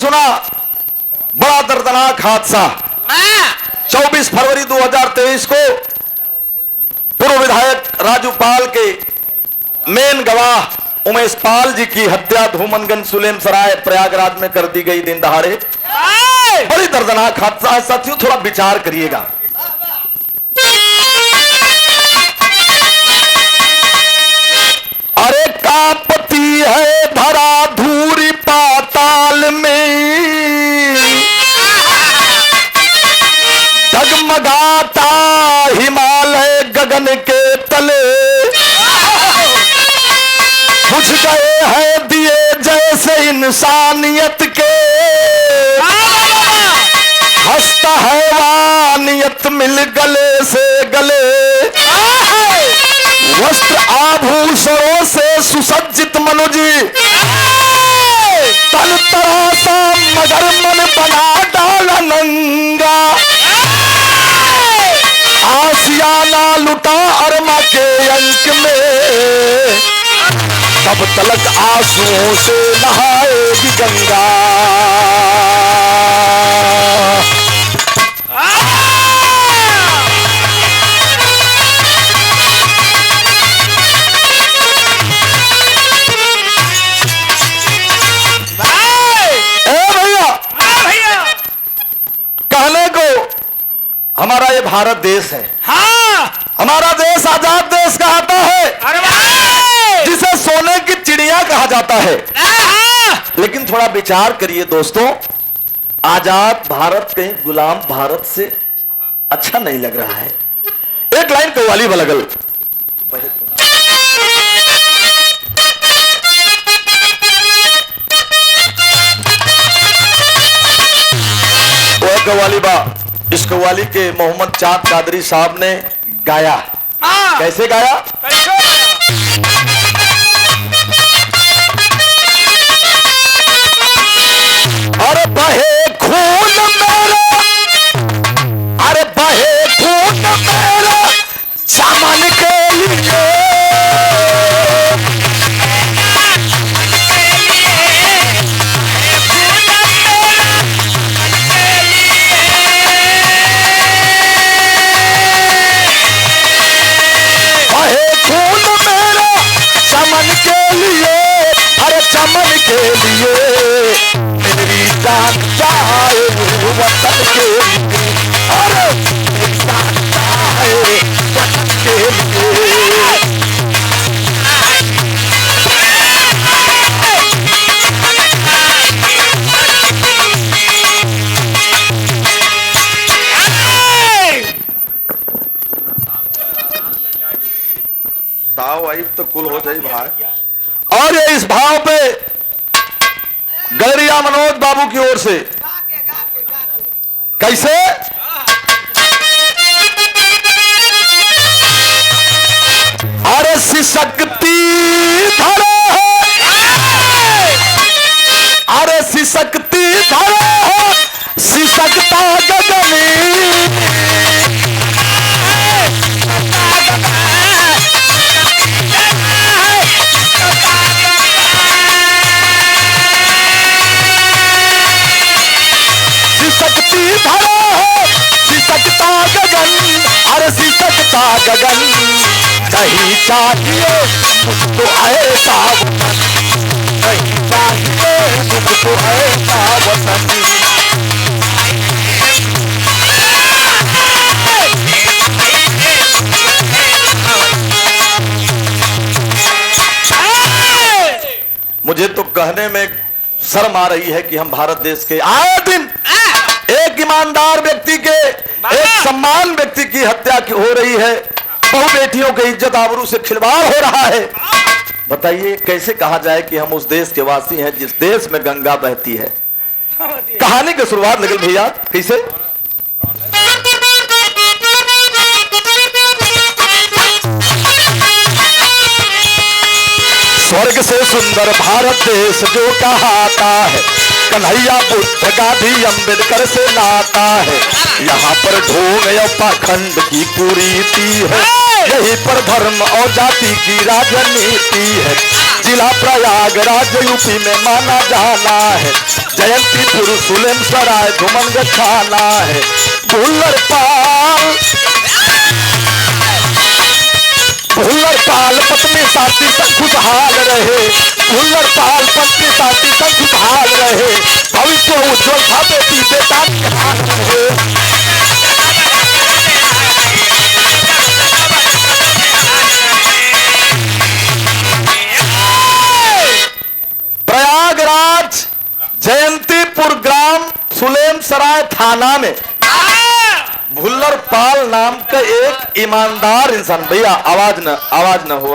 सुना बड़ा दर्दनाक हादसा 24 फरवरी 2023 को पूर्व विधायक राजू पाल के मेन गवाह उमेश पाल जी की हत्या धूमनगंज सुलेम सराय प्रयागराज में कर दी गई दिन दहाड़े। बड़ी दर्दनाक हादसा है साथियों, थोड़ा विचार करिएगा। अरे कांपती है धरा धूरी पाताल में, डगमगाता हिमालय गगन के तले, बुझ गए हैं दिए जैसे इंसानियत के, हंसता है वानियत मिल गले से गले, वस्त्र आभूषणों से सुसज्जित मनुज, तन तरासा मगर मन बना डाला नंगा, आसियाना लुटा अरमा के अंक में, तब तलक आंसुओं से नहाएगी गंगा। कहने को हमारा ये भारत देश है, हमारा देश आजाद देश कहता है, जिसे सोने की चिड़िया कहा जाता है। लेकिन थोड़ा विचार करिए दोस्तों, आजाद भारत कहीं गुलाम भारत से अच्छा नहीं लग रहा है। एक लाइन कव्वाली बलगल, वो कव्वाली बा, इस कव्वाली के मोहम्मद चांद कादरी साहब ने गाया। कैसे गाया? अरे बहे खून मेरा, अरे बहे खून मेरा चमन के लिए, चमन के लिए, अरे चमन के लिए मेरी जान चाहे वतन के लिए, अरे मेरी जान चाहे वतन के लिए। ताव आई तो कुल हो जाए भाई। और ये इस भाव पे गैरिया मनोज बाबू की ओर से कैसे? अरे सिसकती धरा है, अरे सिसकती धरा है, सिसकता गगनी, धरा है सिसकता गगन, अरे सिसकता गगन, नहीं चाहिए मुझको ऐसा वतन, नहीं चाहिए मुझको ऐसा वतन। मुझे तो कहने में शर्म आ रही है कि हम भारत देश के आए दिन एक ईमानदार व्यक्ति के, एक सम्मान व्यक्ति की हत्या हो रही है, बहु बेटियों की इज्जत आबरू से खिलवाड़ हो रहा है। बताइए कैसे कहा जाए कि हम उस देश के वासी हैं जिस देश में गंगा बहती है। कहानी की शुरुआत लगी भैया कैसे? स्वर्ग से सुंदर भारत देश जो कहाता है, कन्हैया बुद्ध गांधी अम्बेडकर से नाता है, यहाँ पर ढोंग या पाखंड की कुरीति है, यहीं पर धर्म और जाति की राजनीति है, जिला प्रयागराज यूपी में माना जाना है। जयंतीपुर सुलेम सराय धुमनगढ़ थाना है। भुल्लर पाल पत्नी साथी संग खुशहाल रहे। भुल्लर पाल पत्नी साथी संग खुशहाल रहे। भविष्य उज्जवल था बेटी बेटा के हाथ रहे। प्रयागराज जयंतीपुर ग्राम सुलेम सराय थाना में भुल्लर पाल नाम का एक ईमानदार इंसान, भैया आवाज न हो।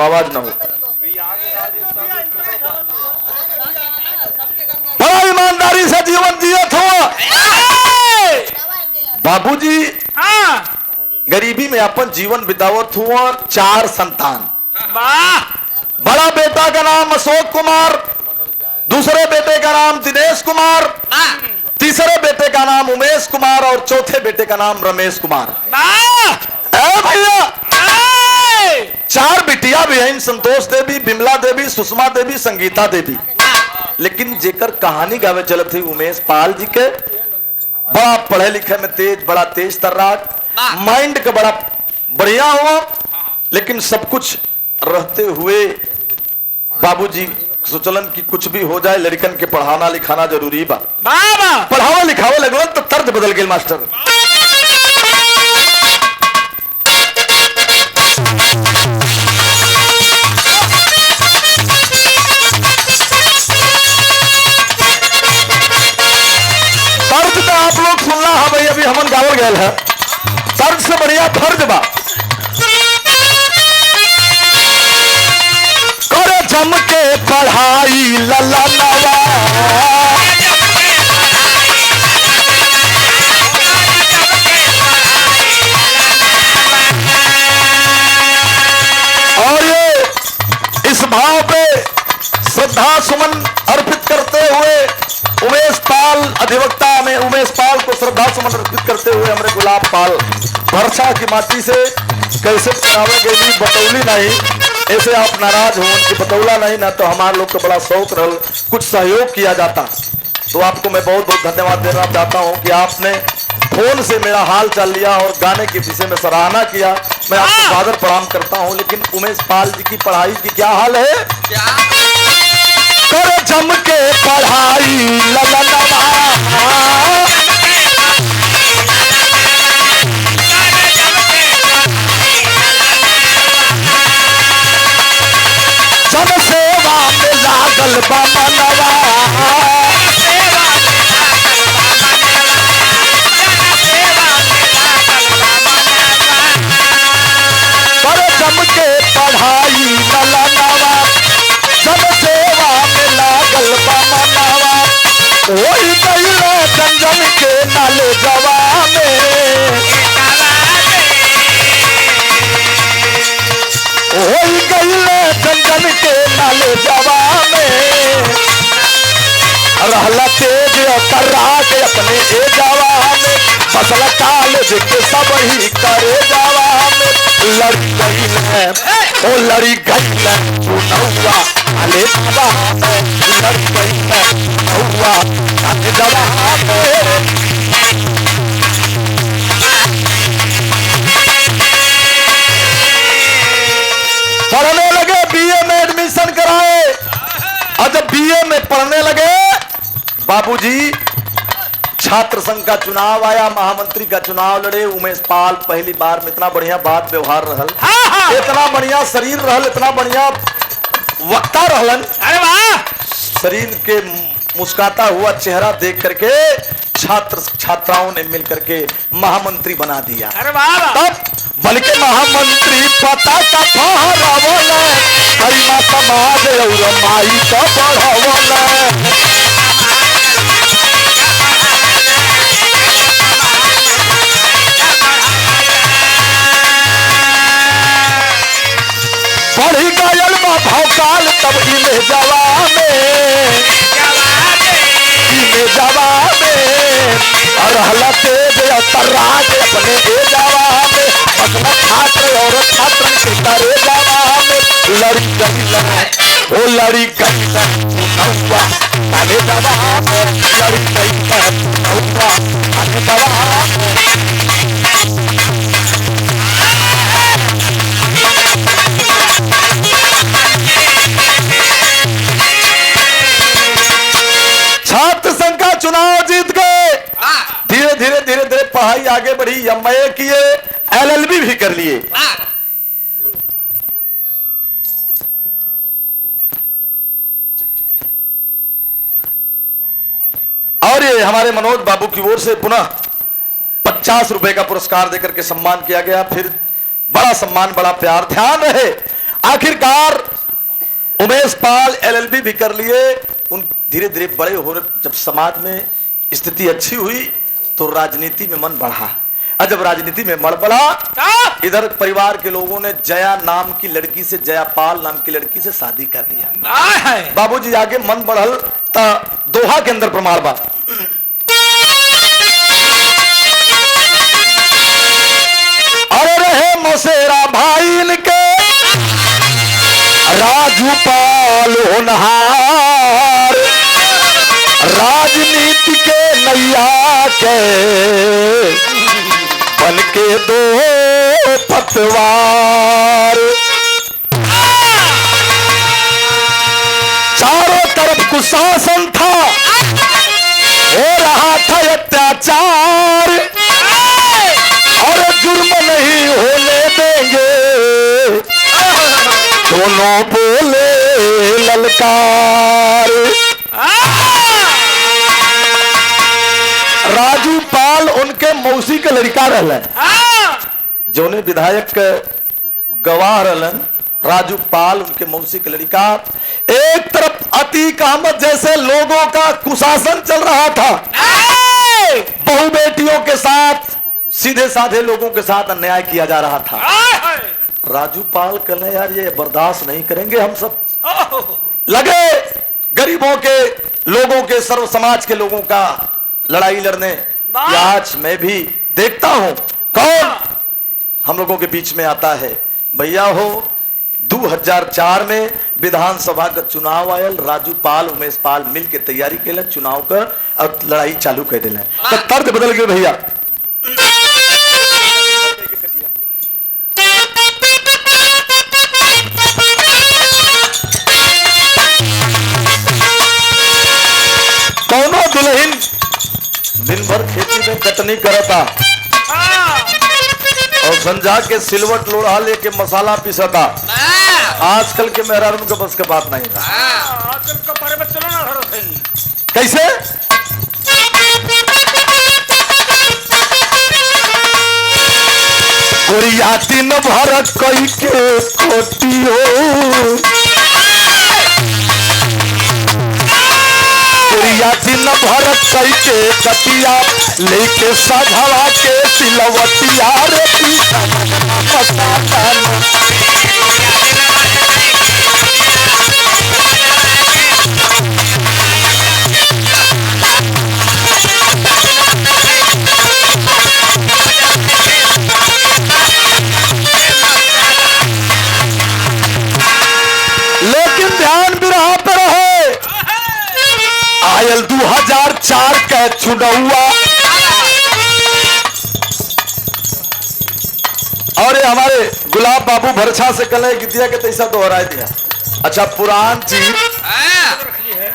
बड़ा ईमानदारी से जीवन जिया था बाबूजी। गरीबी में अपन जीवन बितावत हुआ। 4 संतान। बड़ा बेटा का नाम अशोक कुमार, दूसरे बेटे का नाम दिनेश कुमार, तीसरे बेटे का नाम उमेश कुमार और चौथे बेटे का नाम रमेश कुमार। भैया 4 बिटिया भी हैं, संतोष देवी, बिमला देवी, सुषमा देवी, संगीता देवी। लेकिन जेकर कहानी गावे चलत थी उमेश पाल जी के, बड़ा पढ़े लिखे में तेज, बड़ा तेज तर्राक, माइंड का बड़ा बढ़िया हुआ। लेकिन सब कुछ रहते हुए बाबूजी सोचलन कि कुछ भी हो जाए लड़कन के पढ़ाना लिखाना जरूरी बा। पढ़ावा लिखावा लगलन तो तर्ज बदल गए मास्टर। तर्ज तो आप लोग सुनना है भाई, अभी हमन गावल गए है। तर्ज से बढ़िया फर्ज बा। जम के पढ़ाई लला नवा, और ये इस भाव पे श्रद्धा सुमन अर्पित करते हुए उमेश पाल अधिवक्ता में उमेश पाल को श्रद्धा सुमन अर्पित करते हुए हमारे गुलाब पाल वर्षा की माटी से कैसे करावे गई बतौली नहीं। ऐसे आप नाराज हो उनकी बतौला नहीं ना, तो हमारे लोग को बड़ा शौक रहा कुछ सहयोग किया जाता। तो आपको मैं बहुत बहुत धन्यवाद देना चाहता हूं कि आपने फोन से मेरा हाल चाल लिया और गाने के विषय में सराहना किया। मैं आपको सादर प्रणाम करता हूं। लेकिन उमेश पाल जी की पढ़ाई की क्या हाल है? कर जम के पढ़ाई ललनवा, जन सेवा में लागल बा मनवा, कर जम के पढ़ाई ललनवा, जन सेवा में लागल बा मनवा। वही गईले जंजन के नाले जवा में, वही गईले जंजन के नाले जवा में। रहला तेज तर्राक अपने ए जावा में, फसल कॉलेज के सब ही करे जावा में। लड़ी गई ओ लड़ी गई नौवा अले जवा में, लड़ी गई नौवा अले जवा में। पढ़ने लगे, बीए में एडमिशन कराए और जब बीए में पढ़ने लगे बाबूजी छात्र संघ का चुनाव आया, महामंत्री का चुनाव लड़े। उमेश पाल पहली बार में इतना बढ़िया बात व्यवहार रहल, इतना बढ़िया शरीर रहल, इतना बढ़िया वक्ता रहलन। अरे वाह! शरीर के मुस्कुराता हुआ चेहरा देख करके छात्राओं ने मिल करके महामंत्री बना दिया। अरे वाह! तब बल्कि महामंत्री पता का फहरावला, गरिमा समाज और माई का बढ़ावला। पढ़ी गयल भौकाल तब इमे जवा में और हला तेज तर्राक अपने ए जावा में। अपना छात्र और छात्र के करे जावा में। लड़ी गई ओ लड़ी कई नौवा अरे दवा लड़ी कई नौवा अरे दवा छात्र संघ का चुनाव जीत गए, धीरे धीरे धीरे धीरे पढ़ाई आगे बढ़ी, एमए किए, एलएलबी भी कर लिए। और ये हमारे मनोज बाबू की ओर से पुनः 50 रुपए का पुरस्कार देकर के सम्मान किया गया। फिर बड़ा सम्मान, बड़ा प्यार, ध्यान रहे। आखिरकार उमेश पाल एलएलबी भी कर लिए। उन धीरे धीरे बड़े हो रहे, जब समाज में स्थिति अच्छी हुई तो राजनीति में मन बढ़ा। और जब राजनीति में मन बढ़ा, इधर परिवार के लोगों ने जया नाम की लड़की से, जया पाल नाम की लड़की से शादी कर दिया। बाबूजी आगे मन बढ़ल ता दोहा के अंदर प्रमाण बा। अरे रहे मौसेरा भाई इनके राजू पाल होनहार, राजनीति के नैया के बन के दो पतवार। चारों तरफ कुशासन था, हो रहा था अत्याचार, और जुर्म नहीं होने देंगे, दोनों बोले ललकार। राजू पाल उनके मौसी के लड़का रहलन, जोने विधायक के गवाह रहलन। राजू पाल उनके मौसी के लड़का। एक तरफ अतीक अहमद जैसे लोगों का कुशासन चल रहा था, बहु बेटियों के साथ, सीधे साधे लोगों के साथ अन्याय किया जा रहा था। राजू पाल कहने यार ये बर्दाश्त नहीं करेंगे हम सब। लगे गरीबों के, लोगों के, सर्व समाज के लोगों का लड़ाई लड़ने। आज मैं भी देखता हूं कौन हम लोगों के बीच में आता है। भैया हो 2004 में विधानसभा का चुनाव आयल, राजू पाल उमेश पाल मिल के तैयारी के चुनाव का, और लड़ाई चालू कर दिला। तो तर्क बदल गए भैया। कौनो दुल्हन दिन भर खेती में कटनी करता और संजा के सिलवट लोढ़ा लेके मसाला पिसता। आजकल के मेहरारू के बस के बात नहीं था। आजकल का परिवार चलो ना घर कैसे गोरिया दिन भर कई के कोटियो, गोरिया दिन भर कई के कटिया, लेके साझवा के सिलवटिया रे लेकिन ध्यान भी रहा पे रहे। आयल 2004 का चुनाव और ये हमारे गुलाब बाबू भरछा से कल दिया के तैसा दोहराए दिया। अच्छा पुरान चीज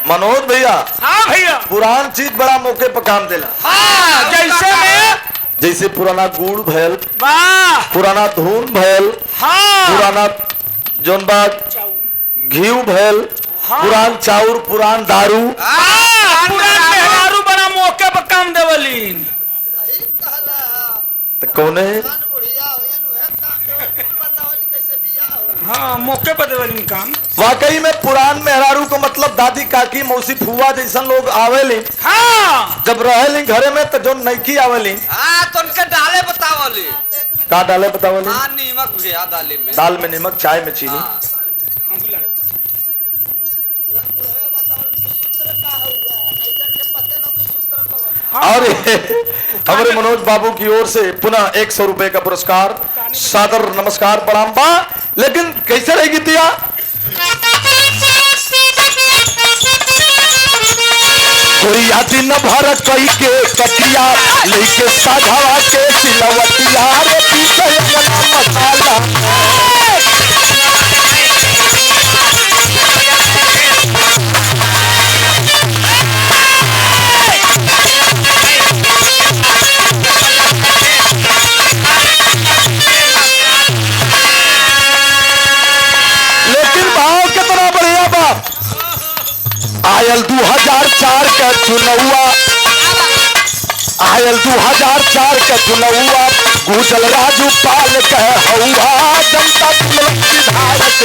मनोज भैया। हाँ भैया, पुरान चीज बड़ा मौके पर काम देला। हाँ, जैसे पुराना गुड़ भैल, पुराना धून भैल, पुराना जौन बात घी भैल, पुरान चाउर, पुरान दारू, पुरान मेहरारू बड़ा मौके पर काम देवलीन। तो कौने हाँ मौके पर देवलीन काम। वाकई में पुरान मेहरारू को मतलब दादी काकी मौसी फुआ जैसा लोग आवेली। हाँ जब रहेली घरे में तो जो नईकी आवेली। हाँ तो उनके डाले बतावली। का डाले बतावली? हाँ नीमक भी दाल में, दाल में नीमक, चाय में चीनी। और हमारे मनोज बाबू की ओर से पुनः 100 रुपए का पुरस्कार, सादर नमस्कार प्रणाम बा। लेकिन कैसे रहेगी दिया छोरिया दिन भर कई के कटिया लेके साझावा के सिलवटिया रे पीछे अपना मसाला लेकिन भाव कितना बढ़िया बात आयल 2004 का चुनौआ आयल 2004 का चुनौआ गुजल राजू पाल कह हौआ जनता विधायक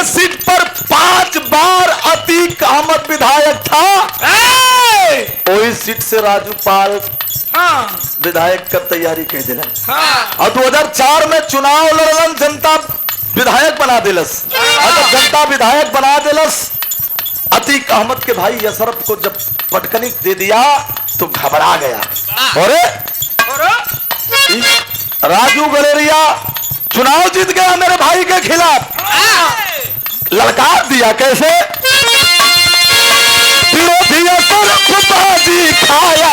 सीट पर 5 बार अतीक अहमद विधायक था वही सीट से राजू पाल विधायक का तैयारी कह दिलन और 2004 में चुनाव लड़लन जनता विधायक बना दिलस और जब जनता विधायक बना दिलस अतीक अहमद के भाई अशरफ को जब पटकनी दे दिया तो घबरा गया और राजू गलेरिया चुनाव जीत गया मेरे भाई के खिलाफ ललकार दिया कैसे विरोधी बाजी खाया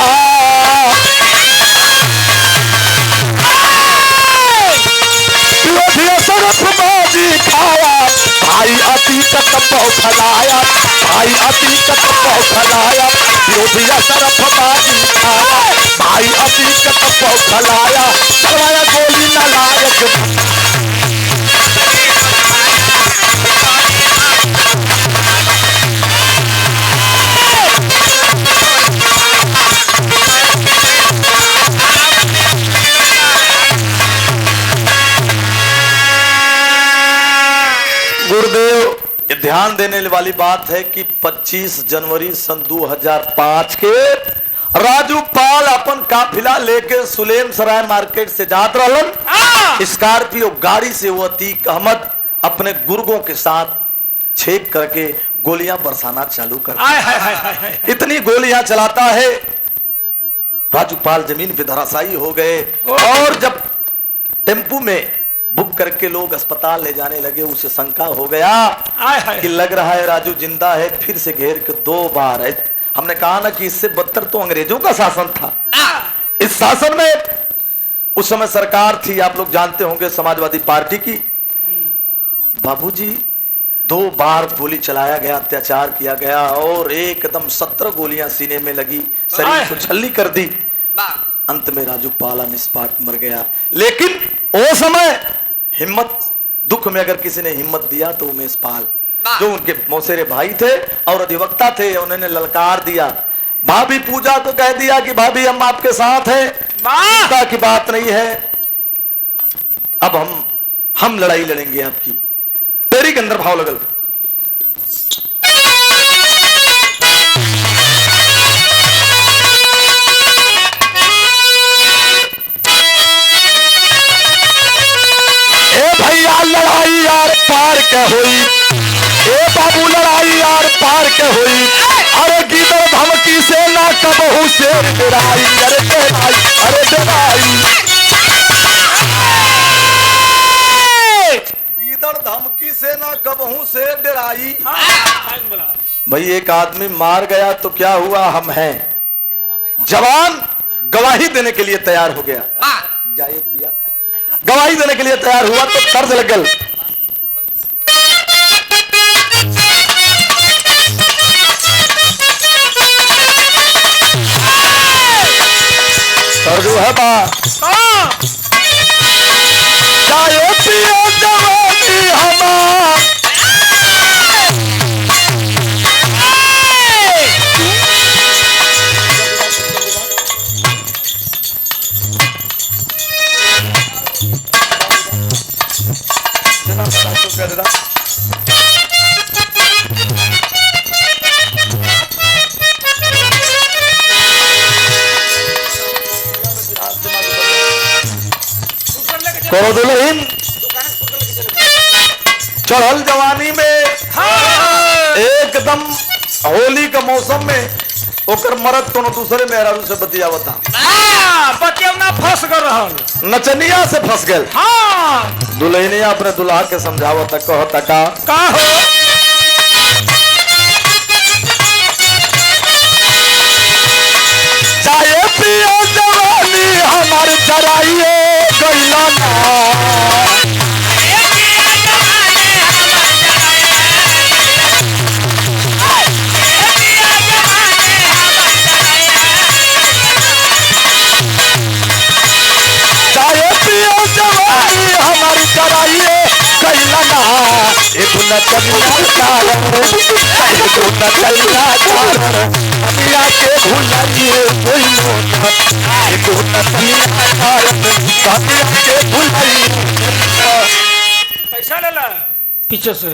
विरोधी बाजी खाया भाई अतीकत पौखलाया भाई अतीकत पौखलाया विरोधी बाजी खाया भाई अतीकत पौखलाया चलवाया गोली नालायक गुरुदेव ध्यान देने वाली बात है कि 25 जनवरी सन 2005 के राजू पाल अपन काफिला लेके सुलेम सराय मार्केट से जात रहलन स्कॉर्पियो गाड़ी से वो अतीक अहमद अपने गुर्गों के साथ छेक करके गोलियां बरसाना चालू कर इतनी गोलियां चलाता है राजू पाल जमीन पे धराशायी हो गए और जब टेम्पू में बुक करके लोग अस्पताल ले जाने लगे उसे शंका हो गया कि लग रहा है राजू जिंदा है फिर से घेर के 2 बार है हमने कहा ना कि इससे बदतर तो अंग्रेजों का शासन था इस शासन में उस समय सरकार थी आप लोग जानते होंगे समाजवादी पार्टी की बाबूजी 2 बार गोली चलाया गया अत्याचार किया गया और एकदम 17 गोलियां सीने में लगी शरीर को छल्ली कर दी अंत में राजू पाला निस्पाट मर गया लेकिन वो समय हिम्मत दुख में अगर किसी ने हिम्मत दिया तो उमेश पाल जो उनके मौसेरे भाई थे और अधिवक्ता थे उन्होंने ललकार दिया भाभी पूजा को कह दिया कि भाभी हम आपके साथ हैं चिंता की बात नहीं है अब हम लड़ाई लड़ेंगे आपकी तेरी के अंदर भाव लगल लड़ाई यार पार के हुई ए बाबू लड़ाई यार पार के हुई अरे गीदड़ धमकी से ना कबहू से डराई अरे डराई अरे डराई गीदड़ धमकी से ना कबहू से डराई भाई एक आदमी मार गया तो क्या हुआ हम हैं जवान गवाही देने के लिए तैयार हो गया जाइए पिया गवाही देने के लिए तैयार हुआ तो तर्ज लग गल तर्ज है बा जाइए पिया जवानी हमार करो दुल्हन चढ़ल जवानी में एकदम मौसम में ओकर मरद कोनो दूसरे मेहरारू से बतियावता, बतिया ना फंस कर रहल, नचनिया से फंस गए। हाँ दुल्हनिया अपने दुल्हा के समझावता, कहता का हो चाहे पियो जवानी हमार जराइए गइला ना, चाहे पियो जवानी हमार जराइए गइला ना, एगो नचनिया कारण, एगो नचनिया कारण, दुनिया के भुलाइए गइलो ना, एगो नचनिया कारण, दुनिया के भुलाइए गइलो ना। पैसा ले ला पीछे से।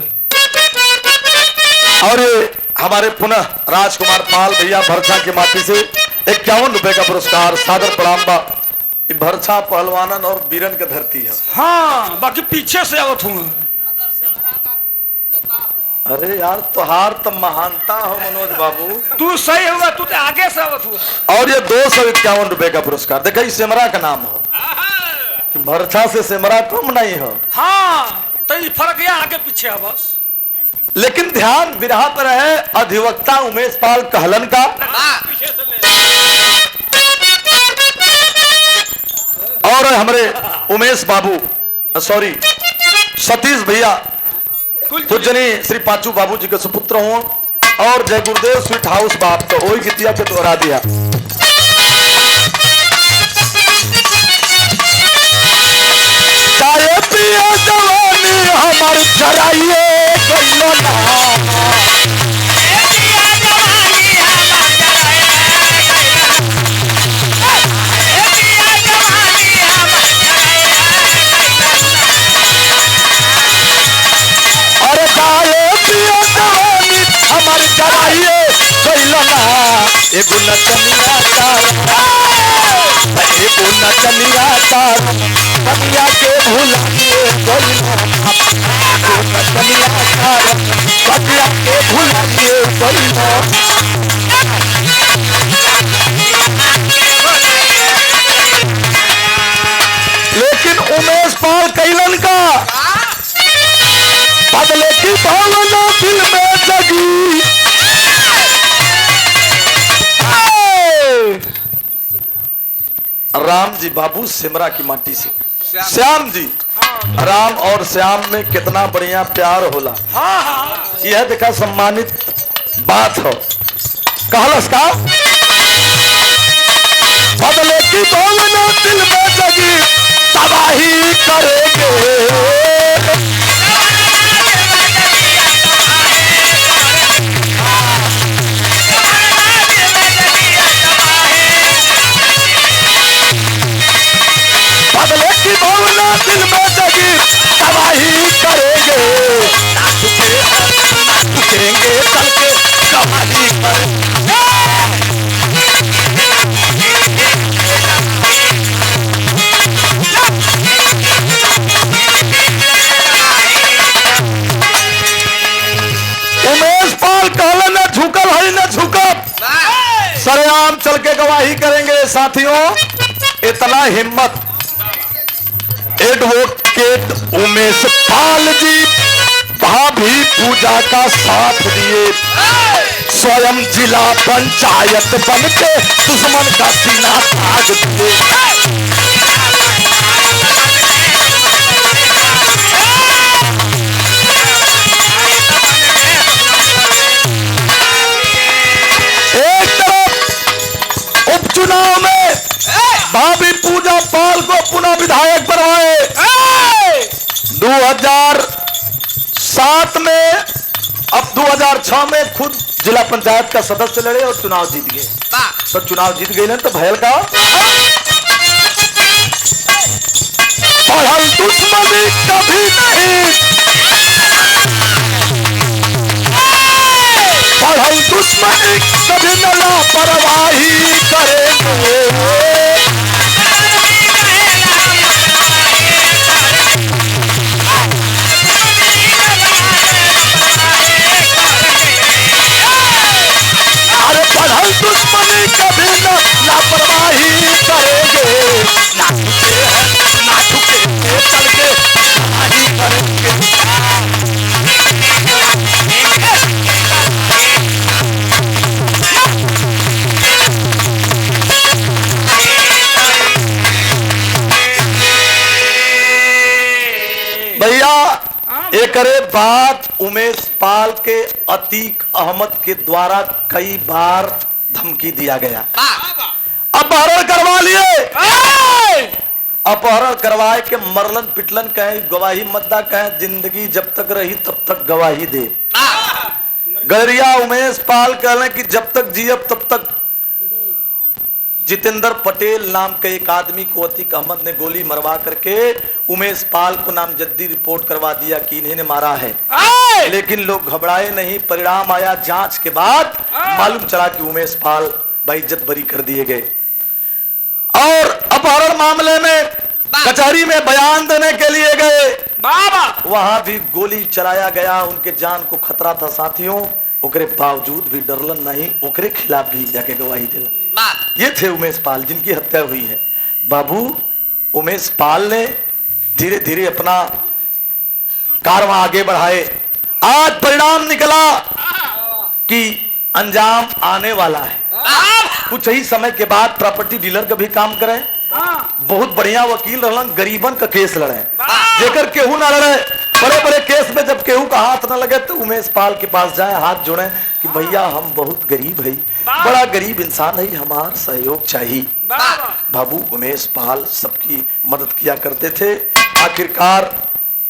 और ये हमारे पुनः राजकुमार पाल भैया भरछा की माटी से 51 रुपए का पुरस्कार, सादर प्रणाम बा। ये भरछा पहलवानन और वीरन के धरती है। हाँ बाकी पीछे से आवत हूँ। अरे यार तुहार तो महानता हो मनोज बाबू। तू सही होगा, तू तो आगे से आवत हुआ। और ये 251 रुपए का पुरस्कार, देखा ये सेमरा का नाम हो, भरछा से सेमरा कम नहीं हो। हाँ तो ये फर्क है आगे पीछे है बस। लेकिन ध्यान विरहा पर है अधिवक्ता उमेश पाल कहलन का। पीछे से ले। और हमारे उमेश बाबू, सॉरी सतीश भैया पूजनी श्री पांचू बाबू जी के सुपुत्र हो, और जय गुरुदेव स्वीट हाउस बाप तो वही गीतिया के दोहरा दिया। चाहे पिया जवानी हमार जराइए गइलो ना, अरे चाहे पिया जवानी हमार जराइए गइलो ना, एगो नचनिया कारण, एगो नचनिया कारण, दुनिया के भुलाइए गइलो ना, एगो नचनिया कारण, दुनिया के भुलाइए गइलो ना। लेकिन उमेश पाल कैलन का बदले की भावना दिल में जगी, राम जी बाबू सिमरा की माटी से, श्याम जी, राम और श्याम में कितना बढ़िया प्यार होला। हाँ हाँ यह देखा सम्मानित बात हो। कहलस का बदले की भावना दिल में जगी, तबाही करेंगे, बदले की भावना दिल में जगी, तबाही करेंगे, ना झुकेंगे चल के तबाही करेंगे। उमेश पाल कहले न झुकल है न झुकब, सरेआम चल के गवाही करेंगे। साथियों इतना हिम्मत एडवोकेट उमेश पाल जी भाभी पूजा का साथ दिए, स्वयं जिला पंचायत बन के दुश्मन का सीना ताज दिए। एक तरफ उपचुनाव में भाभी पूजा पाल को पुनः विधायक बनवाए, 2007 में, अब 2006 में खुद जिला पंचायत का सदस्य लड़े और चुनाव जीत गए। तो चुनाव जीत गए ना तो भयल का पढ़ल दुश्मनी कभी नहीं, पढ़ल दुश्मनी कभी न लापरवाही करेंगे। एकरे बाद उमेश पाल के अतीक अहमद के द्वारा कई बार धमकी दिया गया। अपहरण करवा लिए, अपहरण करवाए के मरलन पिटलन कहे, गवाही मद्दा कहे, जिंदगी जब तक रही तब तक गवाही दे। गलरिया उमेश पाल कहले कि जब तक जियब तब तक। जितेंद्र पटेल नाम के एक आदमी को अतीक अहमद ने गोली मरवा करके उमेश पाल को नामजद्दी रिपोर्ट करवा दिया कि इन्हें ने मारा है। लेकिन लोग घबराए नहीं। परिणाम आया जांच के बाद, मालूम चला कि उमेश पाल बेइज्जत बरी कर दिए गए। और अपहरण मामले में कचहरी में बयान देने के लिए गए, वहां भी गोली चलाया गया। उनके जान को खतरा था साथियों, ओकरे बावजूद भी डरलन नहीं, ओकरे खिलाफ भी जाके गवाही दिलन। ये थे उमेश पाल जिनकी हत्या हुई है। बाबू उमेश पाल ने धीरे धीरे अपना कारवां आगे बढ़ाए। आज परिणाम निकला कि अंजाम आने वाला है। कुछ ही समय के बाद प्रॉपर्टी डीलर का भी काम करें, बहुत बढ़िया वकील रहलन, गरीबन का केस लड़े, जेकर केहू ना लड़े। बड़े बड़े केस में जब केहू का हाथ ना लगे तो उमेश पाल के पास जाए, हाथ जोड़े कि भैया हम बहुत गरीब है, बड़ा गरीब इंसान है, हमारा सहयोग चाहिए। बाबू उमेश पाल सबकी मदद किया करते थे। आखिरकार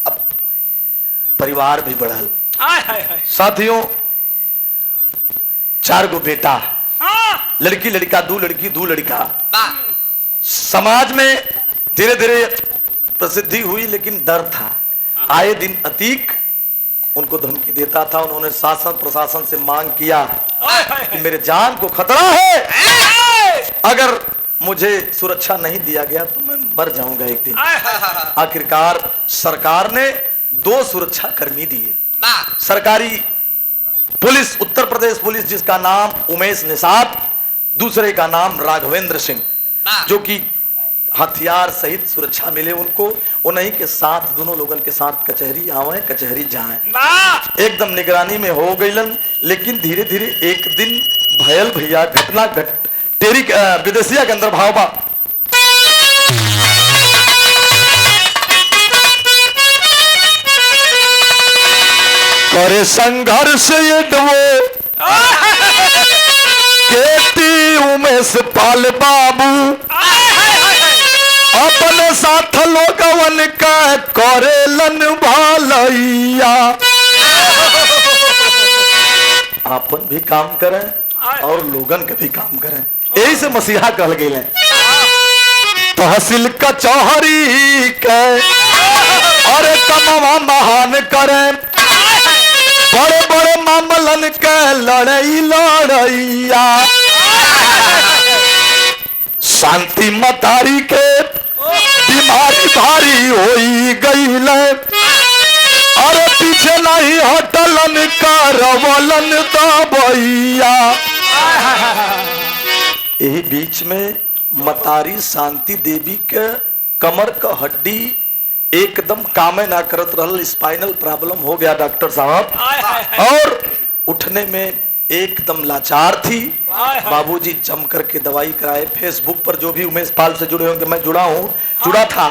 अब परिवार भी बढ़ल। साथियों 4 गो बेटा, लड़की लड़का, 2 लड़की 2 लड़का। समाज में धीरे धीरे प्रसिद्धि हुई, लेकिन डर था। आए दिन अतीक उनको धमकी देता था। उन्होंने शासन प्रशासन से मांग किया कि मेरे जान को खतरा है, अगर मुझे सुरक्षा नहीं दिया गया तो मैं मर जाऊंगा एक दिन। आखिरकार सरकार ने 2 सुरक्षा कर्मी दिए। सरकारी पुलिस, उत्तर प्रदेश पुलिस, जिसका नाम उमेश निषाद, दूसरे का नाम राघवेंद्र सिंह, जो कि हथियार सहित सुरक्षा मिले उनको। उन्हीं के साथ, दोनों लोगों के साथ कचहरी आवे, कचहरी जाएं, एकदम निगरानी में हो गईलन। लेकिन धीरे धीरे एक दिन भयल भैया घटना टेरी विदेशिया के अंदर भाव बा। करे संघर्ष केटी उमेश पाल बाबू, अपने साथ लोगवन का करेलन भलैया। अपन भी काम करें और लोगन के भी काम करें, यही से मसीहा कहल गए। तहसील कचहरी के और कमवा महान करें, बड़े बड़े मामलन के लड़ई लड़ैया। शांति मतारी के बीमारी भारी होई गईल, अरे पीछे नहीं हटलन करवलन दबैया। यही बीच में मतारी शांति देवी के कमर का हड्डी एकदम कामे ना करत रहल, स्पाइनल प्रॉब्लम हो गया डॉक्टर साहब, और उठने में एकदम लाचार थी। बाबूजी जम करके दवाई कराए। फेसबुक पर जो भी उमेश पाल से जुड़े होंगे, मैं जुड़ा था,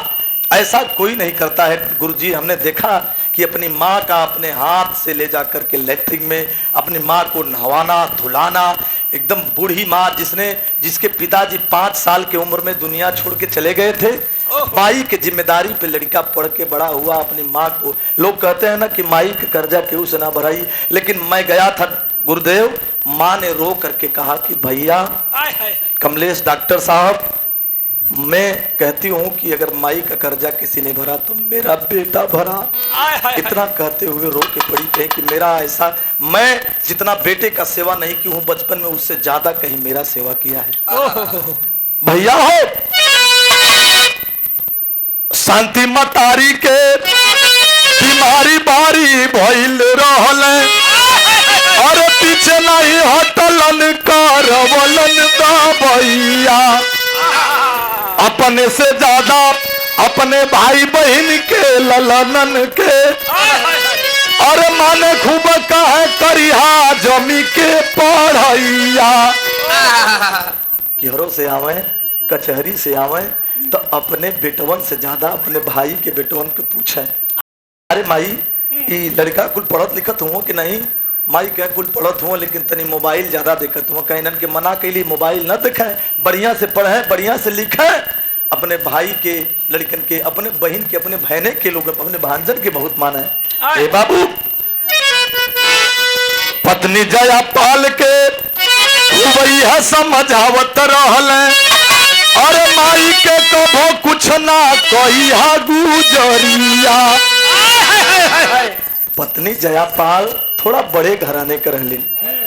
ऐसा कोई नहीं करता है गुरुजी। हमने देखा कि अपनी माँ का अपने हाथ से ले जाकर के लैट्रिन में अपनी माँ को नहवाना धुलाना, एकदम बूढ़ी माँ जिसके पिताजी 5 साल की उम्र में दुनिया छोड़ के चले गए थे, माई के जिम्मेदारी पे लड़का पढ़ के बड़ा हुआ। अपनी माँ को लोग कहते हैं ना कि माई का कर्जा केहू से ना भराई, लेकिन मैं गया था गुरुदेव, माँ ने रो करके कहा कि भैया कमलेश डॉक्टर साहब, मैं कहती हूँ कि अगर माई का कर्जा किसी ने भरा तो मेरा बेटा भरा। इतना कहते हुए रो के पड़ी, कहीं कि मेरा ऐसा, मैं जितना बेटे का सेवा नहीं की हूँ बचपन में, उससे ज्यादा कहीं मेरा सेवा किया है। भैया हो शांति मतारी के बीमारी बारी भइल रहल, और पीछे नहीं हटलन करवलन दबैया। अपने से ज्यादा अपने भाई बहन के ललनन के, और माने खूब कहे करिहा जमी के पढ़ैया। घरों से आवे, कचहरी से आवे तो अपने बेटवन से ज्यादा अपने भाई के बेटवन को पूछे, अरे माई ई लड़का कुल पढ़त लिखत हुआ कि नहीं? माई क्या कुल पढ़त हुआ लेकिन तनी मोबाइल ज्यादा देखत हुआ। कहन के मना कैली मोबाइल न देखे, बढ़िया से पढ़े, बढ़िया से लिखे, अपने भाई के लड़कन के, अपने बहन के, अपने बहने के लोग, अपने भांजन के बहुत माने। ए बाबू, पत्नी जया पाल के वही है समझावत रहल, अरे माई के कभो कुछ ना कही हा गुजरिया। पत्नी जयापाल थोड़ा बड़े घराने के रहलिन,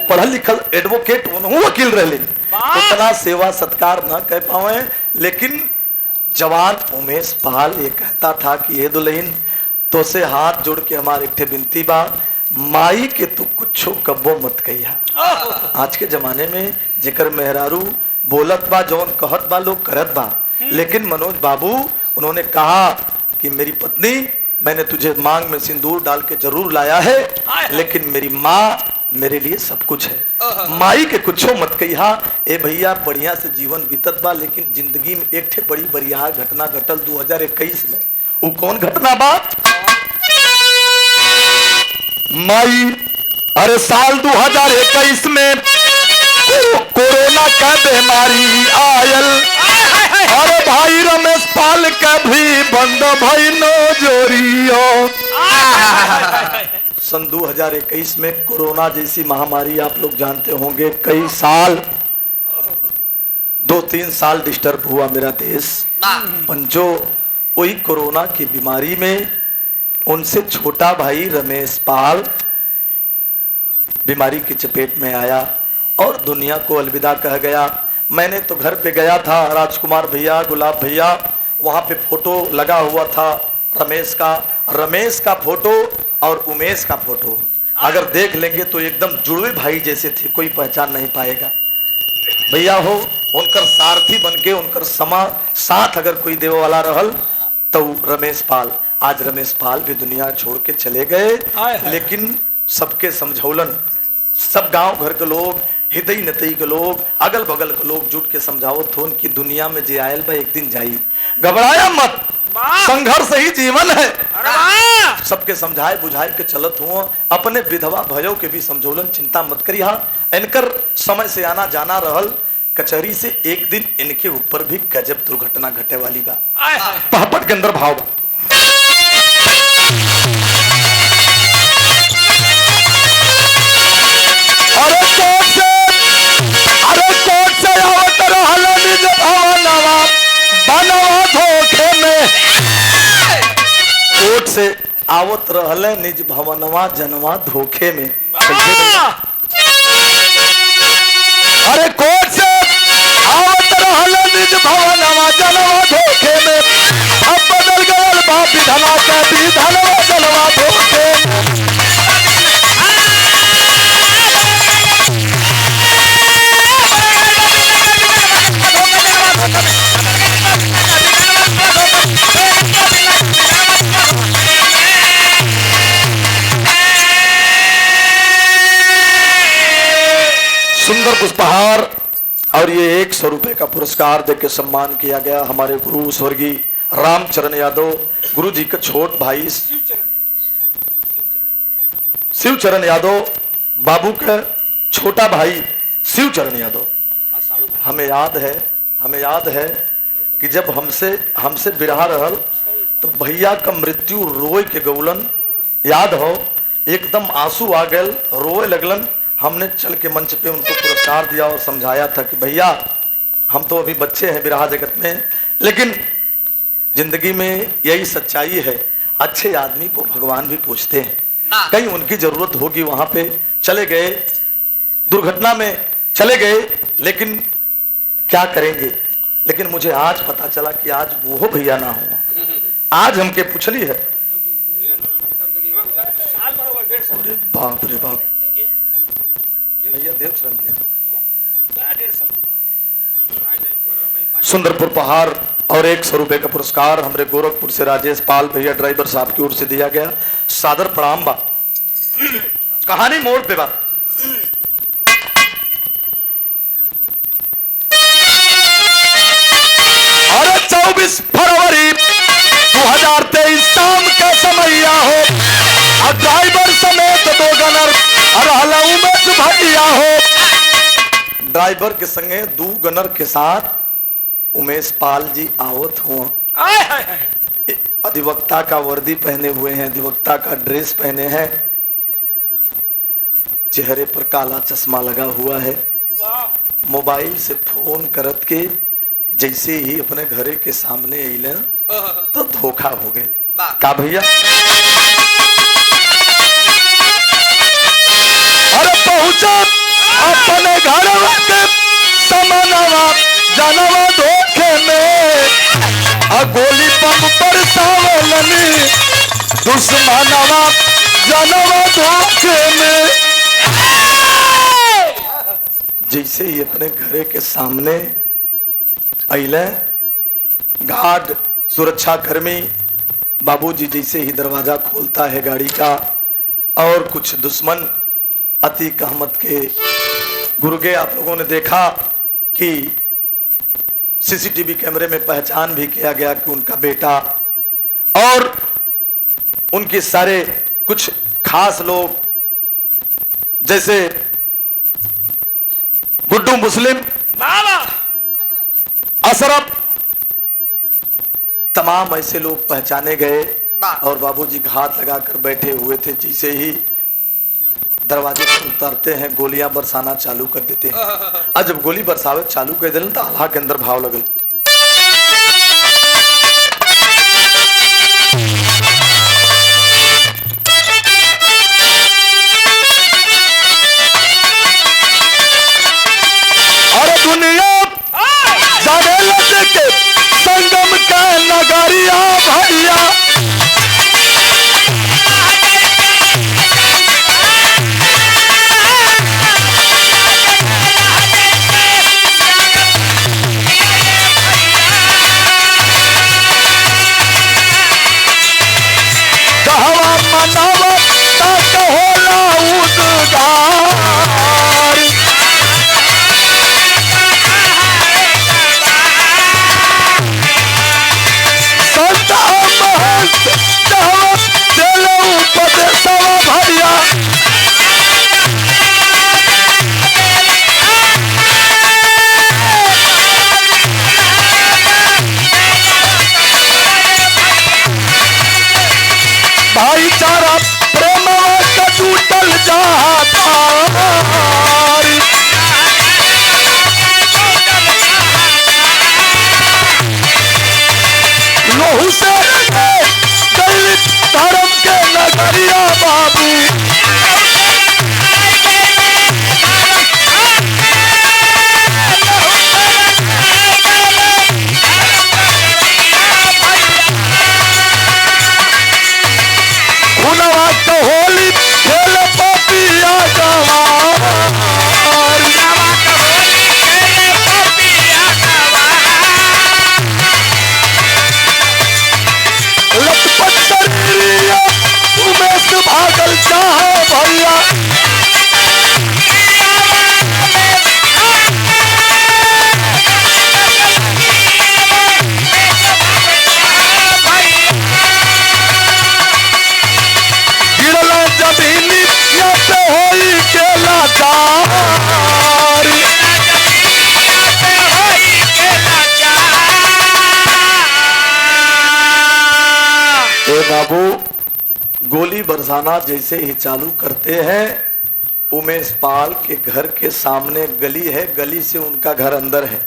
पढ़ल लिखल एडवोकेट वकील रहलिन, उतना सेवा सत्कार न कह पावे। लेकिन जवान उमेश पाल ये कहता था कि ये दुल्हन तो से हाथ जोड़ के हमारे एक विनती बा, माई के तू कुछो कब्बो मत कहिया। आज के जमाने में जेकर मेहरारू बोलत बा, जौन कहत बा, लोग करत बा। लेकिन मनोज बाबू उन्होंने कहा कि मेरी पत्नी, मैंने तुझे मांग में सिंदूर डाल के जरूर लाया है, लेकिन मेरी माँ मेरे लिए सब कुछ है, माई के कुछो मत कहिया। ए भैया, बढ़िया से जीवन बीतत बा, लेकिन जिंदगी में एक ठे बड़ी बरियार घटना घटल 2021 में। वो कौन घटना बा? माई, अरे साल 2021 में कोरोना का बीमारी आयल, अरे भाई रमेश पाल का भी बंद भाई नौजोरियो। सन 2021 में कोरोना जैसी महामारी आप लोग जानते होंगे, कई साल 2-3 साल डिस्टर्ब हुआ मेरा देश। पंचो, वही कोरोना की बीमारी में उनसे छोटा भाई रमेश पाल बीमारी की चपेट में आया और दुनिया को अलविदा कह गया। मैंने तो घर पे गया था, राजकुमार भैया, गुलाब भैया, वहां पे फोटो लगा हुआ था रमेश का फोटो और उमेश का फोटो। अगर देख लेंगे तो एकदम जुड़वे भाई जैसे थे, कोई पहचान नहीं पाएगा। भैया हो, उनकर सारथी बनके, उनकर साथ अगर कोई देव वाला रहल तो रमेश पाल। आज रमेश पाल भी दुनिया छोड़ के चले गए, लेकिन सबके समझौलन, सब गांव घर के लोग, हितई नतई के लोग, अगल बगल के लोग जुट के समझावत हो कि दुनिया में जे आयल बा एक दिन जाई, घबराया मत, संघर्ष ही जीवन है। सबके समझाए बुझाए के चलत हुआ। अपने विधवा भयो के भी समझौलन, चिंता मत करिहा, इनकर समय से आना जाना रहल। कचहरी से एक दिन इनके ऊपर भी गजब दुर्घटना घटे वाली बा। पहपट के अंदर भाव बा। अरे कोर्ट से आवत रहल निज भवनवा, बनवा धोखे में। कोर्ट से आवत रहल निज भवनवा, जनवा धोखे में। अरे कोर्ट से आवत रहल निज भवनवा, जनवा धोखे में। अब बदल गयल बा विधना के विधनवा, जनवा धोखे में। सुंदर पुष्पहार और ये 100 रुपए का पुरस्कार देकर सम्मान किया गया हमारे गुरु स्वर्गीय रामचरण यादव, गुरु जी का छोट भाई शिवचरण यादव, बाबू का छोटा भाई शिवचरण यादव। हमें याद है कि जब हमसे बिरहा रहल तो भैया का मृत्यु रोए के गौलन, याद हो, एकदम आंसू आ गए, रोए लगलन। हमने चल के मंच पे उनको पुरस्कार दिया और समझाया था कि भैया हम तो अभी बच्चे हैं बिरहा जगत में, लेकिन जिंदगी में यही सच्चाई है, अच्छे आदमी को भगवान भी पूछते हैं। कहीं उनकी जरूरत होगी, वहां पे चले गए, दुर्घटना में चले गए, लेकिन क्या करेंगे। लेकिन मुझे आज पता चला कि आज वो भैया ना हो, आज हमके पूछली है। अरे बाप रे बाप, भैया देव चरण भैया। सुंदरपुर पहाड़ और 100 रुपए का पुरस्कार हमारे गोरखपुर से राजेश पाल भैया ड्राइवर साहब की ओर से दिया गया। सादर प्रणाम बा। कहानी मोड़ पे बा। अरे 24 फरवरी 2023 शाम का समैया हो, ड्राइवर समेत 2 गनर रहला उमेश भटिया हो। ड्राइवर के संगे 2 गनर के साथ उमेश पाल जी आवत हुआ। आय हाय हाय। अधिवक्ता का वर्दी पहने हुए हैं, अधिवक्ता का ड्रेस पहने हैं, चेहरे पर काला चश्मा लगा हुआ है। वाह। मोबाइल से फोन करत के जैसे ही अपने घरे के सामने अइले तो धोखा हो गए। वाह। का भैया अरे पहुंचा अपने घर के समनवा जानवा धोखे में गोली पंप पर सावलनी दुश्मनवा जानवा धोखे में। जैसे ही अपने घरे के सामने अइले गार्ड सुरक्षा कर्मी बाबूजी जैसे ही दरवाजा खोलता है गाड़ी का और कुछ दुश्मन अतीक अहमद के गुर्गे आप लोगों ने देखा कि सीसीटीवी कैमरे में पहचान भी किया गया कि उनका बेटा और उनके सारे कुछ खास लोग जैसे गुड्डू मुस्लिम, बाबा अशरफ, तमाम ऐसे लोग पहचाने गए और बाबूजी घात लगाकर बैठे हुए थे। जैसे ही दरवाजे पर उतरते हैं गोलियां बरसाना चालू कर देते हैं। और जब गोली बरसावे चालू कर दिल तो आल्हा के अंदर भाव लगल। और दुनिया जाने लगे के संगम का नगरिया भैया कहवा मनावा तक होला उद्गार संता महंत कहवा चलो उपदेशवा भैया भाईचारा प्रेमवा का टूटल जाता लोहू से दलित धर्म के नगरिया बाबू खुनवा का होली खेल पपिया गवार लटपट शरीरिया उमेश भागल चाहे भैया गिरला जमीनी या पे होई के लाचार ए बाबू गोली बरसाना जैसे ही चालू करते हैं उमेश पाल के घर के सामने गली है, गली से उनका घर अंदर है।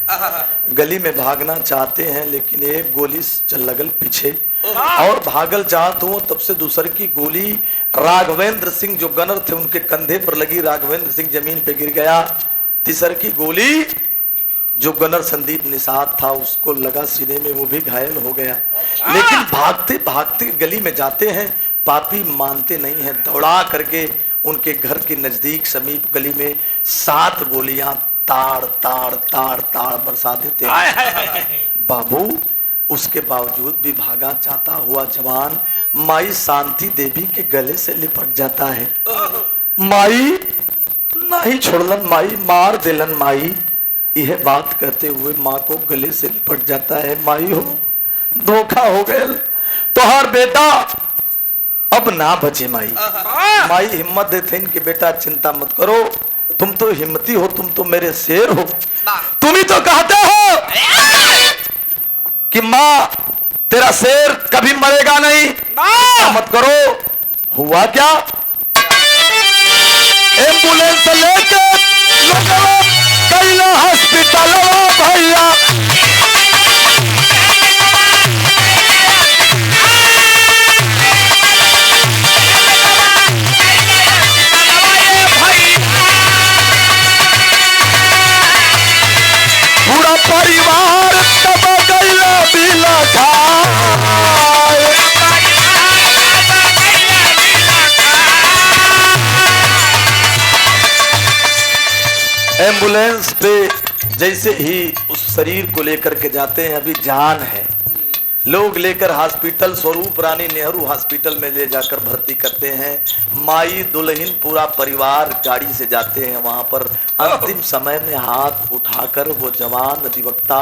गली में भागना चाहते हैं लेकिन एक गोली चल लगल पीछे और भागल चाहत हो तब से दूसर की गोली राघवेंद्र सिंह जो गनर थे उनके कंधे पर लगी, राघवेंद्र सिंह जमीन पे गिर गया। तीसर की गोली जो गनर संदीप निषाद था उसको लगा सीने में, वो भी घायल हो गया। लेकिन भागते भागते गली में जाते हैं, पापी मानते नहीं हैं, दौड़ा करके उनके घर के नजदीक समीप गली में 7 गोलियां ताड़ ताड़ ताड़ ताड़ बरसा देते हैं। बाबू उसके बावजूद भी भागा चाहता हुआ जवान माई शांति देवी के गले से लिपट जाता है। माई नहीं छोड़लन, माई मार दिलन, माई यह बात कहते हुए माँ को गले से लिपट जाता है। माई हो धोखा हो गया, तोहार बेटा अब ना बचे माई। माई हिम्मत देते कि बेटा चिंता मत करो, तुम तो हिम्मती हो, तुम तो मेरे शेर हो। तुम ही तो कहते हो कि माँ तेरा शेर कभी मरेगा नहीं, चिंता मत करो। हुआ क्या? एम्बुलेंस लेके कैला हॉस्पिटल भैया, पूरा परिवार तब गैला बिला खाए। एम्बुलेंस पे जैसे ही उस शरीर को लेकर के जाते हैं, अभी जान है, लोग लेकर हॉस्पिटल स्वरूप रानी नेहरू हॉस्पिटल में ले जाकर भर्ती करते हैं। माई दुल्हन पूरा परिवार गाड़ी से जाते हैं वहां पर। अंतिम समय में हाथ उठाकर वो जवान अधिवक्ता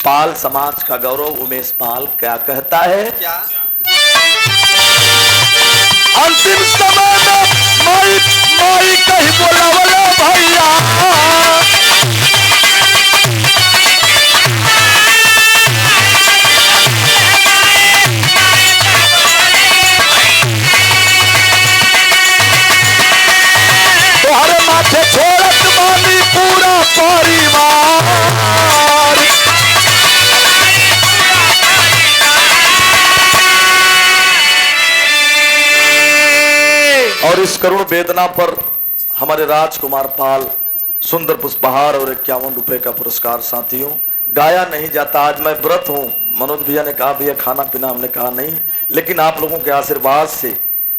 पाल समाज का गौरव उमेश पाल क्या कहता है? क्या? अंतिम समय में माई माई कहीं बोला भैया, तुम्हारे माथे छोड़त बानी पूरा परिवार। और इस करुण वेदना पर हमारे राजकुमार पाल सुंदर पुष्पहार और 51 रुपए का पुरस्कार। साथियों, गाया नहीं जाता। आज मैं व्रत हूं, मनोज भैया ने कहा भैया खाना पीना, हमने कहा नहीं, लेकिन आप लोगों के आशीर्वाद से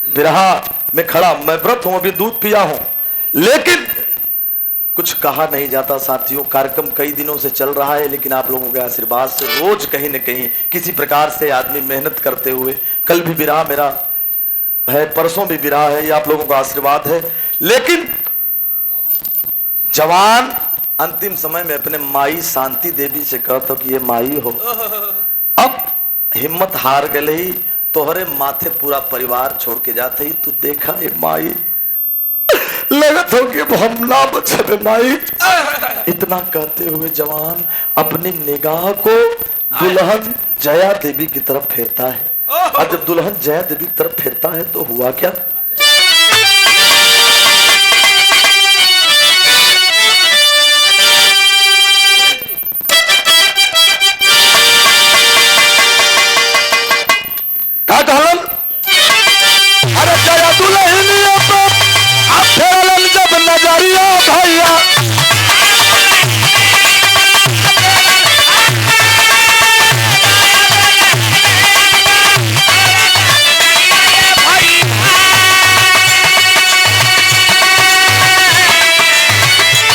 बिरहा में खड़ा, मैं व्रत हूं, अभी दूध पिया हूं, लेकिन कुछ कहा नहीं जाता। साथियों, कार्यक्रम कई दिनों से चल रहा है, लेकिन आप लोगों के आशीर्वाद से रोज कहीं न कहीं किसी प्रकार से आदमी मेहनत करते हुए, कल भी बिरहा मेरा है, परसों भी बिरहा है, ये आप लोगों का आशीर्वाद है। लेकिन जवान अंतिम समय में अपने माई शांति देवी से कहता कि ये माई हो, अब हिम्मत हार गई, तोहरे माथे पूरा परिवार छोड़ के जाते ही तू देखा ये माई लगत हो कि हम ना बचे माई। इतना कहते हुए जवान अपनी निगाह को दुल्हन जया देवी की तरफ फेरता है। और जब दुल्हन जया देवी की तरफ फेरता है तो हुआ क्या? का कहलन? अरे जया दुल्हनिया तो अब फेरलन जब नजरिया भैया,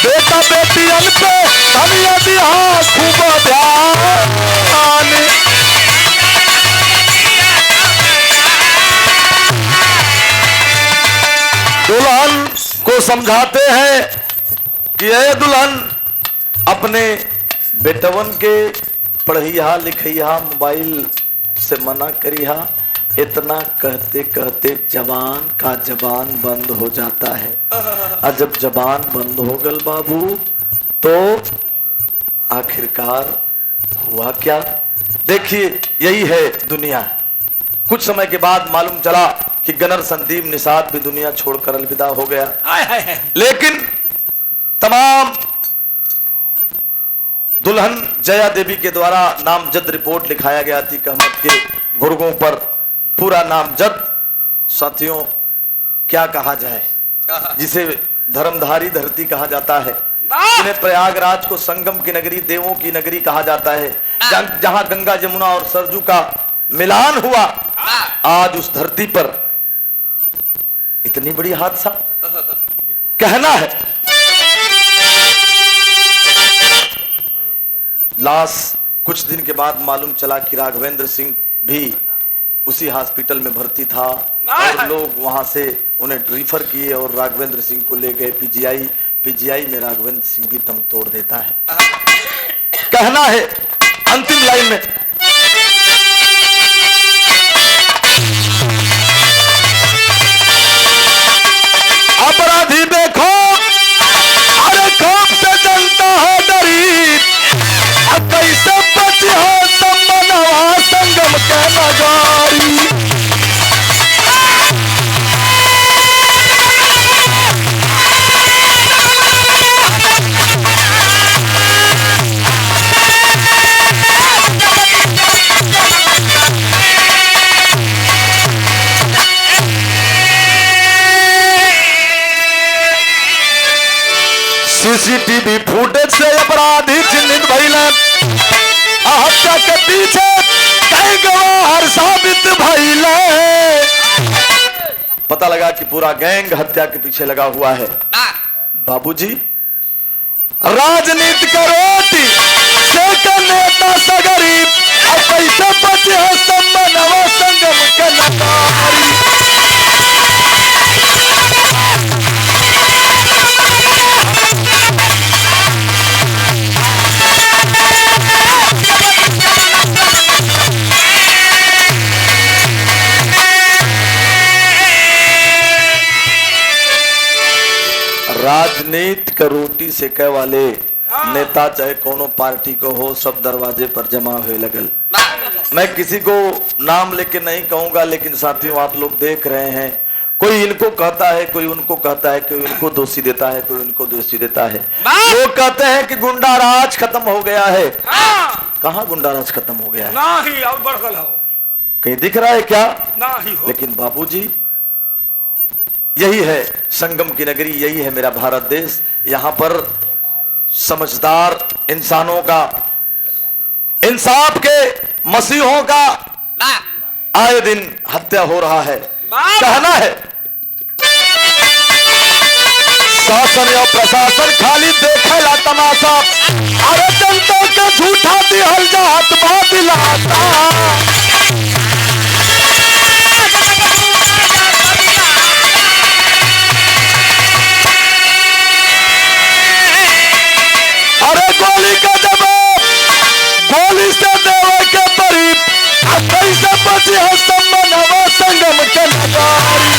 बेटा बेटियन पे धनिया दिया खूब ध्यान। दुल्हन को समझाते हैं कि ये दुल्हन अपने बेटवन के पढ़िया लिखिया, मोबाइल से मना करिया। इतना कहते कहते जवान का जबान बंद हो जाता है। और जब जबान बंद हो गल बाबू, तो आखिरकार हुआ क्या? देखिए, यही है दुनिया। कुछ समय के बाद मालूम चला कि गनर संदीप निषाद भी दुनिया छोड़कर अलविदा हो गया। लेकिन तमाम दुल्हन जया देवी के द्वारा नामजद रिपोर्ट लिखाया गया थी अहमद के गुर्गों पर, पूरा नामजद। साथियों, क्या कहा जाए, जिसे धर्मधारी धरती कहा जाता है, जिन्हें प्रयागराज को संगम की नगरी, देवों की नगरी कहा जाता है, जहां गंगा जमुना और सरजू का मिलान हुआ। आज उस धरती पर इतनी बड़ी हादसा कहना है। लाश कुछ दिन के बाद मालूम चला कि राघवेंद्र सिंह भी उसी हॉस्पिटल में भर्ती था, और लोग वहां से उन्हें रिफर किए और राघवेंद्र सिंह को ले गए पीजीआई। पीजीआई में राघवेंद्र सिंह भी दम तोड़ देता है। कहना है अंतिम लाइन में, सीसीटीवी फुटेज से अपराधी चिन्हित भइले। हत्या के पीछे कई गवाह साबित भइले। पता लगा कि पूरा गैंग हत्या के पीछे लगा हुआ है। बाबूजी, राजनीति का रोटी से नेता से गरीब, अब पैसे बचे हैं संबंधवा संगम के नकारी। राजनीति का रोटी सेके वाले नेता चाहे कोनो पार्टी को हो, सब दरवाजे पर जमा हुए लगल। मैं किसी को नाम लेके नहीं कहूंगा, लेकिन साथियों आप लोग देख रहे हैं, कोई इनको कहता है, कोई उनको कहता है, कोई इनको दोषी देता है, कोई उनको दोषी देता है। लोग कहते हैं कि गुंडा राज खत्म हो गया है। कहाँ गुंडा राज खत्म हो गया है? नहीं, और बढ़ गया हो। कहीं दिख रहा है क्या? नहीं हो। लेकिन बाबूजी, यही है संगम की नगरी, यही है मेरा भारत देश। यहाँ पर समझदार इंसानों का, इंसाफ के मसीहों का आए दिन हत्या हो रहा है। कहना है शासन और प्रशासन खाली देखेला तमाशा, अरे जनता का झूठा दिहल जात बातिलाता। अरे गोली का जवाब गोली से देवे के परी, कैसे बची है संबंधवा संगम के नगारी।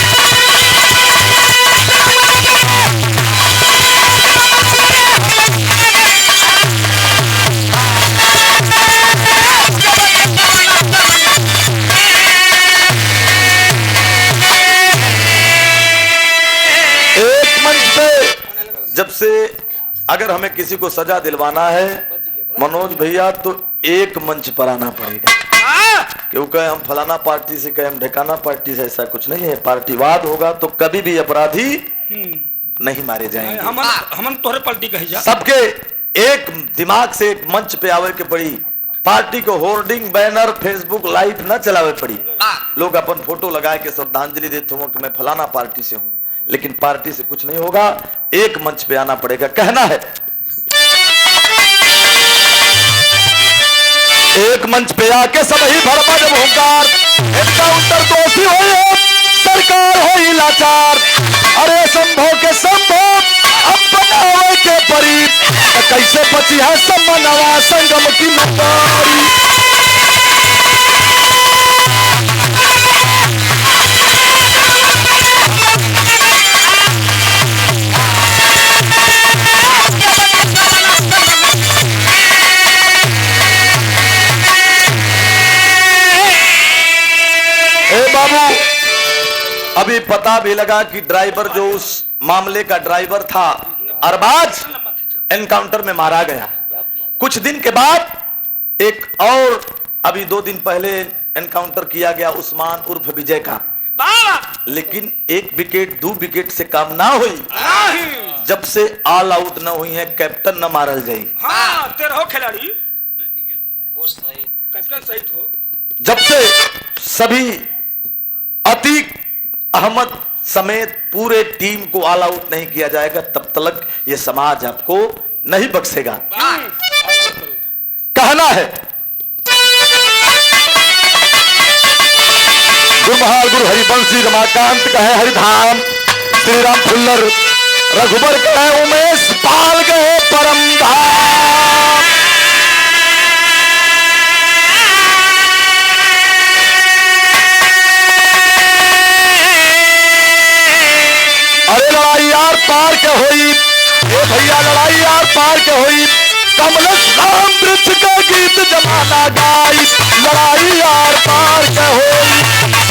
एक मंच पे जब से अगर हमें किसी को सजा दिलवाना है मनोज भैया, तो एक मंच पर आना पड़ेगा। क्योंकि हम फलाना पार्टी से कहे, हम ढकाना पार्टी से, ऐसा कुछ नहीं है। पार्टीवाद होगा तो कभी भी अपराधी नहीं मारे जाएंगे। हम तोहरे पार्टी कही जा। सबके एक दिमाग से एक मंच पे आवे के पड़ी। पार्टी को होर्डिंग, बैनर, फेसबुक लाइव न चलावे पड़ी। लोग अपन फोटो लगाए के श्रद्धांजलि देते हो कि मैं फलाना पार्टी से हूं, लेकिन पार्टी से कुछ नहीं होगा। एक मंच पे आना पड़ेगा। कहना है एक मंच पे आके सब ही भरपा जब हुंकार, एनकाउंटर दोषी हो, सरकार हो लाचार। अरे संभव के संभव अब बनावे के परी, कैसे बची है संबंधवा संगम की नगारी। बाबू, अभी पता भी लगा कि ड्राइवर जो उस मामले का ड्राइवर था, अरबाज, एनकाउंटर में मारा गया। कुछ दिन के बाद एक और अभी 2 दिन पहले एनकाउंटर किया गया उस्मान उर्फ विजय का। लेकिन 1 विकेट 2 विकेट से काम ना हुई। जब से ऑल आउट न हुई है, कैप्टन न मारल जाई। हाँ, तेरा हो खिलाड़ी, कैप्टन सही हो। जब से सभी अतीक अहमद समेत पूरे टीम को ऑल आउट नहीं किया जाएगा, तब तक ये समाज आपको नहीं बख्शेगा। कहना है गुरु महाल गुरु हरिवंशी रमाकांत कहे हरिधाम, श्री राम फुल्लर रघुबर कहे उमेश पाल गए परम धाम। अरे लड़ाई यार पार के होई, ए भैया लड़ाई यार पार के होई, कमलेश राम वृक्ष का गीत जमाना गाई, लड़ाई यार पार के होई।